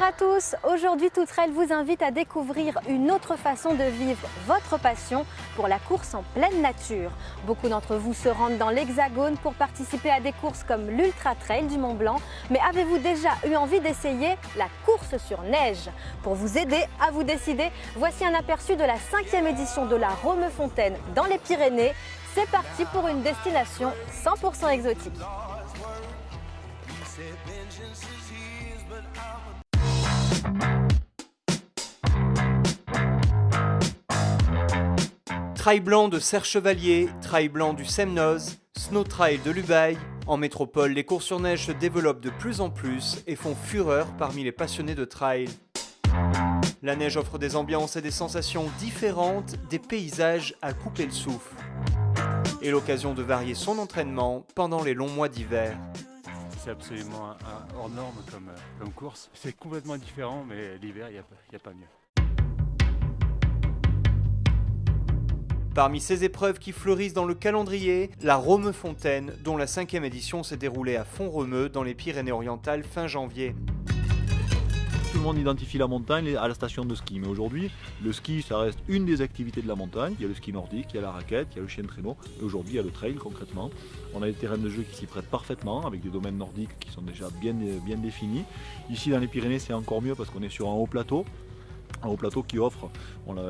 Bonjour à tous, aujourd'hui Tout Trail vous invite à découvrir une autre façon de vivre votre passion pour la course en pleine nature. Beaucoup d'entre vous se rendent dans l'Hexagone pour participer à des courses comme l'Ultra Trail du Mont Blanc, mais avez-vous déjà eu envie d'essayer la course sur neige? Pour vous aider à vous décider, voici un aperçu de la 5e édition de la Romefontaine dans les Pyrénées. C'est parti pour une destination 100% exotique. Trail blanc de Serre-Chevalier, trail blanc du Semnoz, snow trail de l'Ubaye. En métropole, les courses sur neige se développent de plus en plus et font fureur parmi les passionnés de trail. La neige offre des ambiances et des sensations différentes, des paysages à couper le souffle. Et l'occasion de varier son entraînement pendant les longs mois d'hiver. C'est absolument hors norme comme course. C'est complètement différent, mais l'hiver, il n'y a pas mieux. Parmi ces épreuves qui fleurissent dans le calendrier, la Romefontaine, dont la 5e édition s'est déroulée à Font-Romeu dans les Pyrénées-Orientales fin janvier. Tout le monde identifie la montagne à la station de ski, mais aujourd'hui, le ski, ça reste une des activités de la montagne. Il y a le ski nordique, il y a la raquette, il y a le chien de traîneau, et aujourd'hui, il y a le trail concrètement. On a des terrains de jeu qui s'y prêtent parfaitement, avec des domaines nordiques qui sont déjà bien définis. Ici, dans les Pyrénées, c'est encore mieux parce qu'on est sur un haut plateau. Un haut plateau qui offre,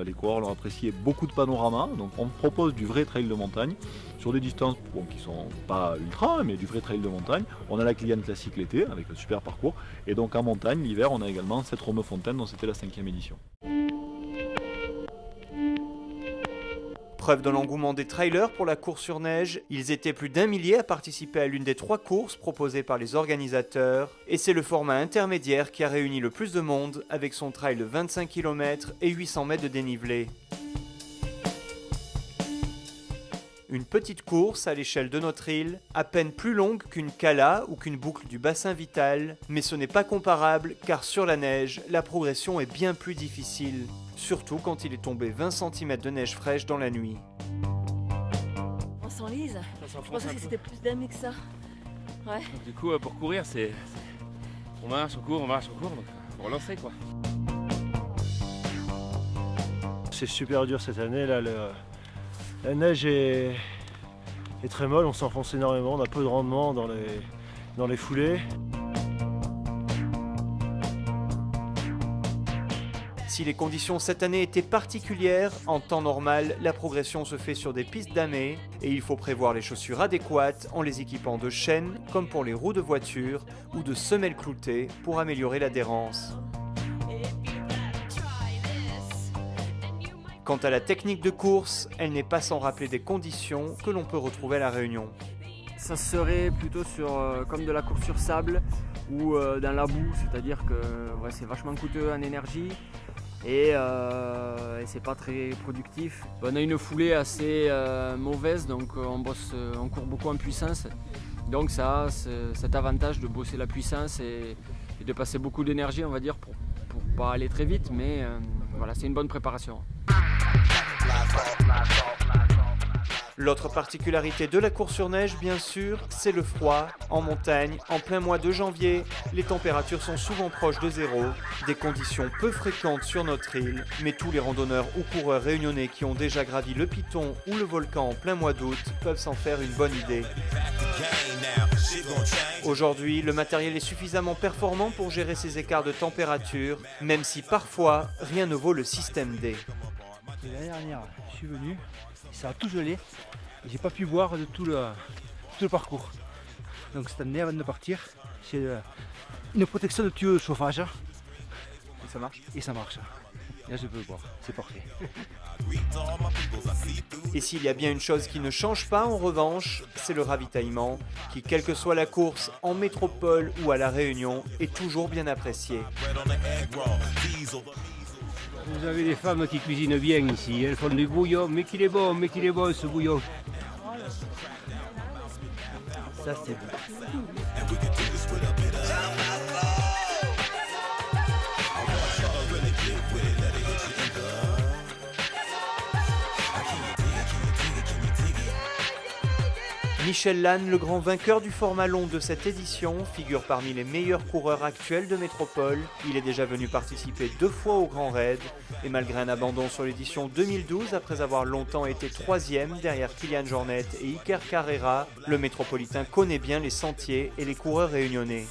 les coureurs l'ont apprécié, beaucoup de panoramas. Donc on propose du vrai trail de montagne sur des distances qui ne sont pas ultra, mais du vrai trail de montagne. On a la Cliane classique l'été avec un super parcours. Et donc en montagne, l'hiver, on a également cette Romefontaine dont c'était la 5e édition. Preuve de l'engouement des trailers pour la course sur neige, ils étaient plus d'1 millier à participer à l'une des 3 courses proposées par les organisateurs, et c'est le format intermédiaire qui a réuni le plus de monde avec son trail de 25 km et 800 mètres de dénivelé. Une petite course à l'échelle de notre île, à peine plus longue qu'une cala ou qu'une boucle du bassin vital, mais ce n'est pas comparable car sur la neige, la progression est bien plus difficile. Surtout quand il est tombé 20 cm de neige fraîche dans la nuit. On s'enlise. Je pensais que c'était plus d'amis que ça. Ouais. Donc, du coup, pour courir, on marche, on court, donc faut relancer quoi. C'est super dur cette année, là, la neige est très molle, on s'enfonce énormément, on a peu de rendement dans les foulées. Si les conditions cette année étaient particulières, en temps normal, la progression se fait sur des pistes damées et il faut prévoir les chaussures adéquates en les équipant de chaînes comme pour les roues de voiture ou de semelles cloutées pour améliorer l'adhérence. Quant à la technique de course, elle n'est pas sans rappeler des conditions que l'on peut retrouver à La Réunion. Ça serait plutôt comme de la course sur sable ou dans la boue, c'est-à-dire que c'est vachement coûteux en énergie et c'est pas très productif. On a une foulée assez mauvaise, donc on court beaucoup en puissance. Donc ça a cet avantage de bosser la puissance et de passer beaucoup d'énergie, on va dire, pour pas aller très vite, mais voilà, c'est une bonne préparation. L'autre particularité de la course sur neige, bien sûr, c'est le froid. En montagne, en plein mois de janvier, les températures sont souvent proches de zéro, des conditions peu fréquentes sur notre île, mais tous les randonneurs ou coureurs réunionnais qui ont déjà gravi le Piton ou le volcan en plein mois d'août peuvent s'en faire une bonne idée. Aujourd'hui, le matériel est suffisamment performant pour gérer ces écarts de température, même si parfois, rien ne vaut le système D. L'année dernière, je suis venu, ça a tout gelé, et j'ai pas pu boire de tout le parcours. Donc cette année, avant de partir, c'est une protection de tuyau de chauffage. Et ça marche. Et ça marche. Là je peux boire, c'est parfait. Et s'il y a bien une chose qui ne change pas en revanche, c'est le ravitaillement, qui quelle que soit la course, en métropole ou à La Réunion, est toujours bien apprécié. Vous avez des femmes qui cuisinent bien ici, elles font du bouillon, mais qu'il est bon ce bouillon. Ça c'est bon. Michel Lannes, le grand vainqueur du format long de cette édition, figure parmi les meilleurs coureurs actuels de métropole. Il est déjà venu participer 2 fois au Grand Raid et malgré un abandon sur l'édition 2012 après avoir longtemps été 3e derrière Kylian Jornet et Iker Carrera, le métropolitain connaît bien les sentiers et les coureurs réunionnais.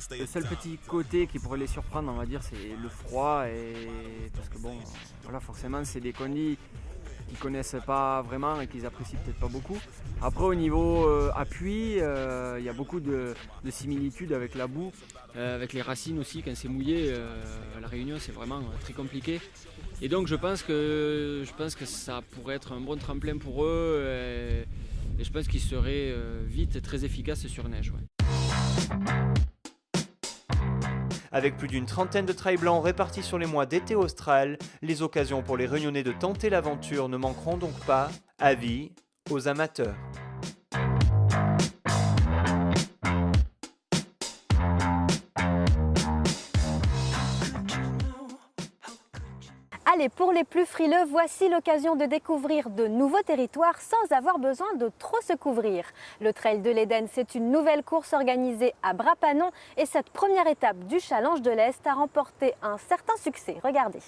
Le seul petit côté qui pourrait les surprendre, on va dire, c'est le froid parce que bon, voilà, forcément c'est des conduits qu'ils connaissent pas vraiment et qu'ils apprécient peut-être pas beaucoup. Après au niveau appui, il y a beaucoup de similitudes avec la boue, avec les racines aussi quand c'est mouillé. À la Réunion c'est vraiment très compliqué. Et donc je pense que ça pourrait être un bon tremplin pour eux et je pense qu'ils seraient vite très efficaces sur neige. Ouais. Avec plus d'une trentaine de trails blancs répartis sur les mois d'été austral, les occasions pour les Réunionnais de tenter l'aventure ne manqueront donc pas. Avis aux amateurs. Allez, pour les plus frileux, voici l'occasion de découvrir de nouveaux territoires sans avoir besoin de trop se couvrir. Le Trail de l'Éden, c'est une nouvelle course organisée à Bras-Panon et cette première étape du Challenge de l'Est a remporté un certain succès. Regardez.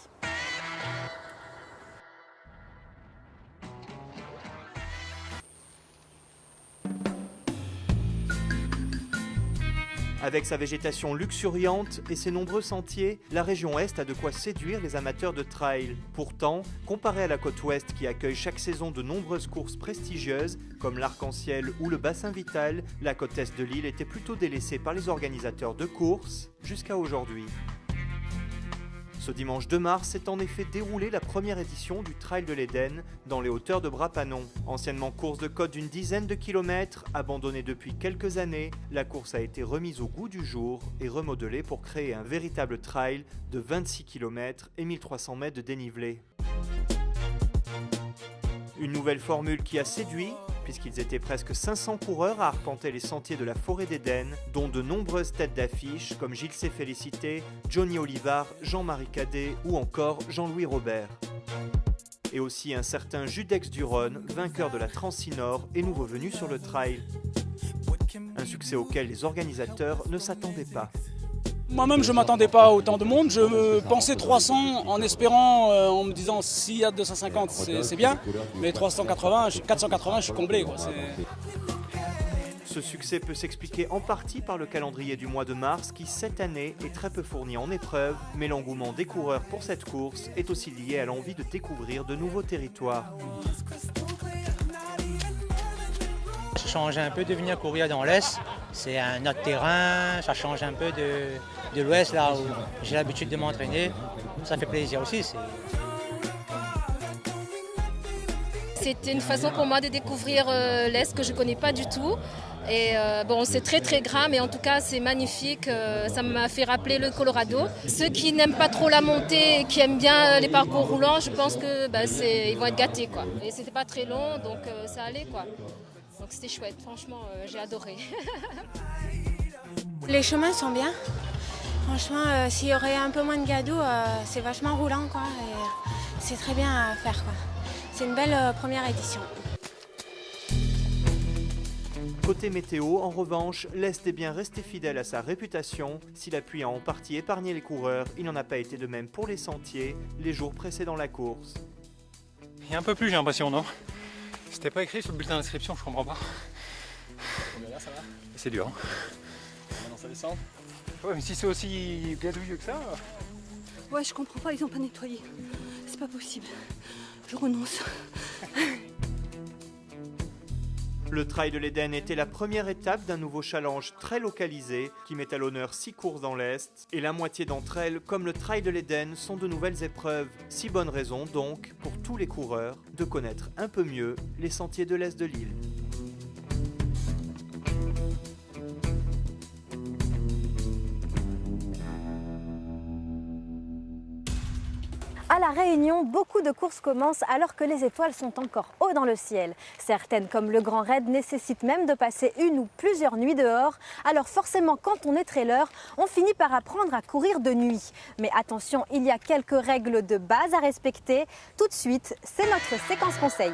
Avec sa végétation luxuriante et ses nombreux sentiers, la région Est a de quoi séduire les amateurs de trail. Pourtant, comparé à la côte Ouest qui accueille chaque saison de nombreuses courses prestigieuses, comme l'Arc-en-Ciel ou le Bassin Vital, la côte Est de l'île était plutôt délaissée par les organisateurs de courses jusqu'à aujourd'hui. Ce dimanche 2 mars s'est en effet déroulée la première édition du Trail de l'Éden dans les hauteurs de Bras-Panon. Anciennement course de côte d'une dizaine de kilomètres, abandonnée depuis quelques années, la course a été remise au goût du jour et remodelée pour créer un véritable trail de 26 km et 1300 mètres de dénivelé. Une nouvelle formule qui a séduit, puisqu'ils étaient presque 500 coureurs à arpenter les sentiers de la forêt d'Éden, dont de nombreuses têtes d'affiche comme Gilles C. Félicité, Johnny Olivard, Jean-Marie Cadet ou encore Jean-Louis Robert. Et aussi un certain Judex Duron, vainqueur de la Transinor et nouveau venu sur le trail. Un succès auquel les organisateurs ne s'attendaient pas. Moi-même, je ne m'attendais pas à autant de monde. Je me pensais 300 en espérant, en me disant s'il y a 250, c'est bien. Mais 480, je suis comblé, quoi. Ce succès peut s'expliquer en partie par le calendrier du mois de mars qui, cette année, est très peu fourni en épreuves. Mais l'engouement des coureurs pour cette course est aussi lié à l'envie de découvrir de nouveaux territoires. Ça change un peu de venir courir dans l'Est. C'est un autre terrain, ça change un peu de l'Ouest, là où j'ai l'habitude de m'entraîner. Ça fait plaisir aussi. C'était une façon pour moi de découvrir l'Est que je ne connais pas du tout. Et bon, c'est très très gras, mais en tout cas c'est magnifique. Ça m'a fait rappeler le Colorado. Ceux qui n'aiment pas trop la montée et qui aiment bien les parcours roulants, je pense que ils vont être gâtés, quoi. Et c'était pas très long, donc ça allait, quoi. Donc c'était chouette, franchement, j'ai adoré. Les chemins sont bien. Franchement, s'il y aurait un peu moins de gadou, c'est vachement roulant, quoi. Et c'est très bien à faire, quoi. C'est une belle première édition. Côté météo, en revanche, l'Est est bien resté fidèle à sa réputation. Si la pluie a en partie épargné les coureurs, il n'en a pas été de même pour les sentiers, les jours précédant la course. Il y a un peu plus, j'ai l'impression, non? C'était pas écrit sur le bulletin d'inscription, je comprends pas. Combien ça va? C'est dur. Maintenant ça descend? Ouais, mais si c'est aussi gadouilleux que ça... Ouais, je comprends pas, ils ont pas nettoyé. C'est pas possible. Je renonce. Le Trail de l'Éden était la première étape d'un nouveau challenge très localisé qui met à l'honneur 6 courses dans l'Est. Et la moitié d'entre elles, comme le Trail de l'Éden, sont de nouvelles épreuves. 6 bonnes raisons donc, pour tous les coureurs, de connaître un peu mieux les sentiers de l'Est de l'île. À La Réunion, beaucoup de courses commencent alors que les étoiles sont encore haut dans le ciel. Certaines, comme le Grand Raid, nécessitent même de passer une ou plusieurs nuits dehors. Alors forcément, quand on est trailer, on finit par apprendre à courir de nuit. Mais attention, il y a quelques règles de base à respecter. Tout de suite, c'est notre séquence conseil.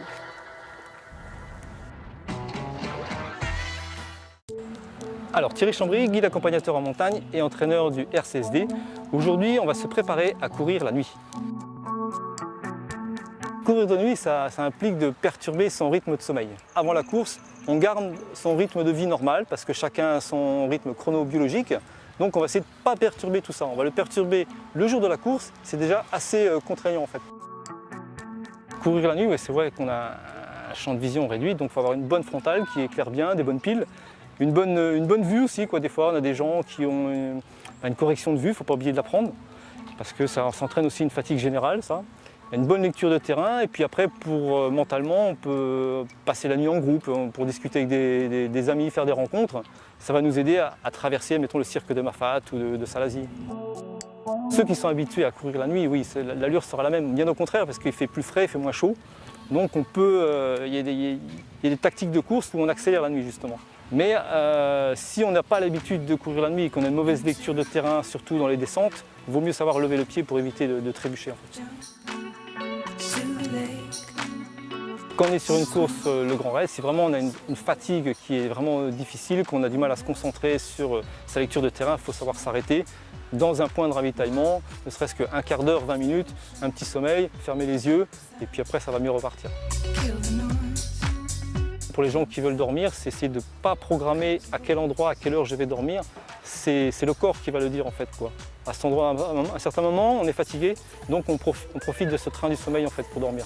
Alors Thierry Chambry, guide accompagnateur en montagne et entraîneur du RCSD. Aujourd'hui, on va se préparer à courir la nuit. Courir de nuit, ça implique de perturber son rythme de sommeil. Avant la course, on garde son rythme de vie normal parce que chacun a son rythme chronobiologique. Donc on va essayer de ne pas perturber tout ça. On va le perturber le jour de la course, c'est déjà assez contraignant en fait. Courir la nuit, ouais, c'est vrai qu'on a un champ de vision réduit, donc il faut avoir une bonne frontale qui éclaire bien, des bonnes piles. Une bonne vue aussi, quoi. Des fois on a des gens qui ont une correction de vue, il ne faut pas oublier de la prendre, parce que ça s'entraîne aussi une fatigue générale, ça. Une bonne lecture de terrain, et puis après, mentalement, on peut passer la nuit en groupe, pour discuter avec des amis, faire des rencontres. Ça va nous aider à traverser, mettons, le cirque de Mafat ou de Salazie. Ceux qui sont habitués à courir la nuit, oui, l'allure sera la même, bien au contraire, parce qu'il fait plus frais, il fait moins chaud. Donc on peut, il y a des tactiques de course où on accélère la nuit, justement. Mais si on n'a pas l'habitude de courir la nuit et qu'on a une mauvaise lecture de terrain, surtout dans les descentes, il vaut mieux savoir lever le pied pour éviter de trébucher. En fait. Quand on est sur une course, le Grand Raid, si vraiment on a une fatigue qui est vraiment difficile, qu'on a du mal à se concentrer sur sa lecture de terrain, il faut savoir s'arrêter dans un point de ravitaillement, ne serait-ce qu'un quart d'heure, 20 minutes, un petit sommeil, fermer les yeux, et puis après ça va mieux repartir. Pour les gens qui veulent dormir, c'est essayer de ne pas programmer à quel endroit, à quelle heure je vais dormir. C'est le corps qui va le dire en fait, quoi. À cet endroit, à un certain moment, on est fatigué, donc on profite de ce train du sommeil en fait, pour dormir.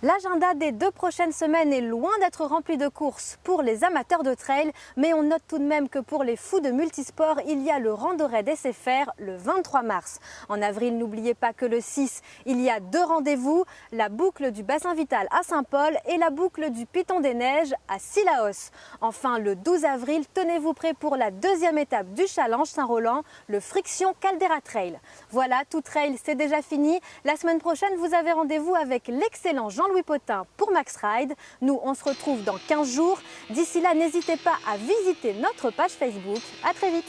L'agenda des 2 prochaines semaines est loin d'être rempli de courses pour les amateurs de trail, mais on note tout de même que pour les fous de multisport, il y a le Rando Raid SFR le 23 mars. En avril, n'oubliez pas que le 6, il y a 2 rendez-vous, la boucle du bassin vital à Saint-Paul et la boucle du Piton des Neiges à Sillaos. Enfin, le 12 avril, tenez-vous prêts pour la 2e étape du Challenge Saint-Roland, le Friction Caldera Trail. Voilà, tout trail, c'est déjà fini. La semaine prochaine, vous avez rendez-vous avec l'excellent Jean-Louis Potin pour Max Ride. Nous, on se retrouve dans 15 jours. D'ici là, n'hésitez pas à visiter notre page Facebook. À très vite.